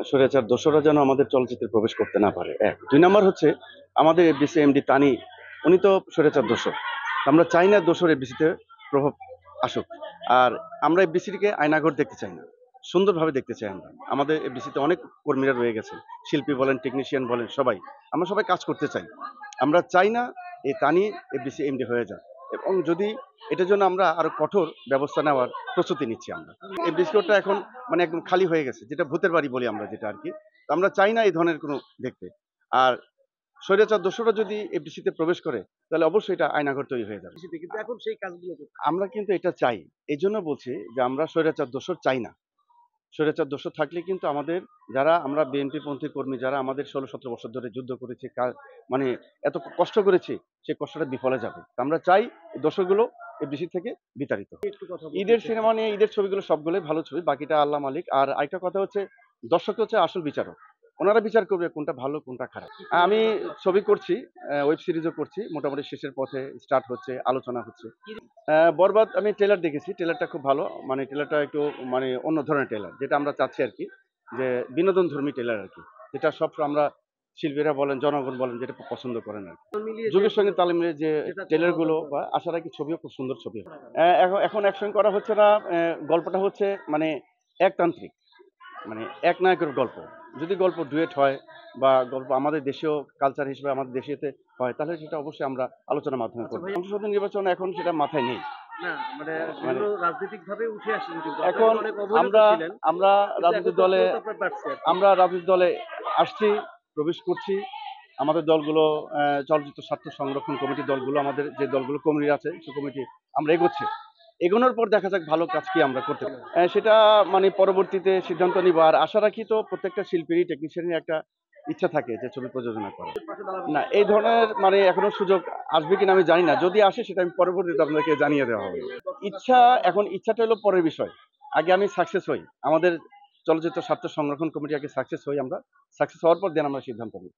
স্বৈরাচার দোসররা যেন আমাদের চলচ্চিত্রে প্রবেশ করতে না পারে, এক। দুই নাম্বার হচ্ছে আমাদের এফডিসি এমডি তানি, উনি তো স্বৈরাচার দোসর। আমরা চাই না দোসর এফডিসিতে প্রভাব আসুক। আর আমরা এফডিসিকে আয়নাঘর দেখতে চাই না, সুন্দরভাবে দেখতে চাই। আমরা আমাদের এফডিসিতে অনেক কর্মীরা রয়ে গেছেন, শিল্পী বলেন, টেকনিশিয়ান বলেন, সবাই আমরা সবাই কাজ করতে চাই। আমরা চাই না এই তানি এফডিসি এমডি হয়ে যাক, এবং যদি এটার জন্য আমরা আরো কঠোর ব্যবস্থা নেওয়ার প্রস্তুতি নিচ্ছি। আমরা এই বিস্কুটটা এখন মানে একদম খালি হয়ে গেছে, যেটা ভূতের বাড়ি বলি আমরা, যেটা আর কি। তো আমরা চাই না এই ধরনের কোনো দেখতে। আর স্বৈরাচার দোসররা যদি এফডিসিতে প্রবেশ করে, তাহলে অবশ্যই এটা আয়নাঘর তৈরি হয়ে যাবে। কিন্তু এখন সেই কাজগুলো করছে। আমরা কিন্তু এটা চাই, এই জন্য বলছি যে আমরা স্বৈরাচার দোসর চাই না। স্বৈরাচার দোসর থাকলে কিন্তু আমাদের, যারা আমরা বিএনপি পন্থী কর্মী, যারা আমাদের 16-17 বছর ধরে যুদ্ধ করেছি, মানে এত কষ্ট করেছি, সেই কষ্টটা বিফলে যাবে। তো আমরা চাই এই দোসরগুলো এফডিসি থেকে বিতাড়িত হোক। একটু কথা বলতে ঈদের চাই। সিনেমা নিয়ে, ঈদের ছবিগুলো সবগুলোই ভালো ছবি, বাকিটা আল্লাহ মালিক। আর আরেকটা কথা হচ্ছে, দর্শক হচ্ছে আসল বিচারক, ওনারা বিচার করবে কোনটা ভালো কোনটা খারাপ। আমি ছবি করছি, ওয়েব সিরিজও করছি, মোটামুটি শেষের পথে, স্টার্ট হচ্ছে, আলোচনা হচ্ছে। বরবাদ আমি ট্রেলার দেখেছি, ট্রেলারটা খুব ভালো, মানে ট্রেলারটা একটু মানে অন্য ধরনের ট্রেলার, যেটা আমরা চাচ্ছি আর কি, যে বিনোদন ধর্মী ট্রেলার আর কি, যেটা সব আমরা শিল্পীরা বলেন, জনগণ বলেন, যেটা খুব পছন্দ করেন আর কি। মিলিয়ে যুগের সঙ্গে তাল মিলিয়ে যে যেটা ট্রেলার গুলো করা বা আশা রাখি ছবিও খুব সুন্দর ছবি হবে। এখন একসঙ্গে করা হচ্ছে না। গল্পটা হচ্ছে মানে একতান্ত্রিক, মানে এক নায়কের গল্প। যদি গল্প ডুয়েট হয় বা গল্প আমাদের দেশীয় কালচার হিসেবে আমাদের দেশীয়তে হয়, তাহলে সেটা অবশ্যই আমরা আলোচনার মাধ্যমে আচ্ছা করবো। ভাই, সংসদ নির্বাচন এখন সেটা মাথায় নেই। না মানে মানে সেগুলো রাজনৈতিকভাবে উঠে আসেনি, কিন্তু এখন আপনারা অনেক অবহেলিত আমরা ছিলেন। আমরা কিন্তু এখন রাজনৈতিক তো দলে আপাতত আপনারা পারছেন আরকি। আমরা রাজনৈতিক দলে আসছি, প্রবেশ করছি। আমাদের দলগুলো, চলচ্চিত্র স্বার্থ সংরক্ষণ কমিটি দলগুলো, আমাদের যে দলগুলো কমিটি আছে, সেই কমিটি আমরা এগোচ্ছি। এগোনোর পর দেখা যাক ভালো কাজ কি আমরা করতে পারি। সেটা মানে পরবর্তীতে সিদ্ধান্ত নিব। আর আশা রাখি তো প্রত্যেকটা শিল্পীরই, টেকনিশিয়ানের একটা ইচ্ছা থাকে যে ছবি প্রযোজনা করা। না, এই ধরনের মানে এখনো সুযোগ আসবে কিনা আমি জানি না। যদি আসে সেটা আমি পরবর্তীতে আপনাদেরকে জানিয়ে দেওয়া হবে। ইচ্ছা, এখন ইচ্ছাটা হলো পরের বিষয়। আগে আমি সাকসেস হই, আমাদের চলচ্চিত্র স্বার্থ সংরক্ষণ কমিটি আগে সাকসেস হই, আমরা সাকসেস হওয়ার পর দেন আমরা সিদ্ধান্ত নিই।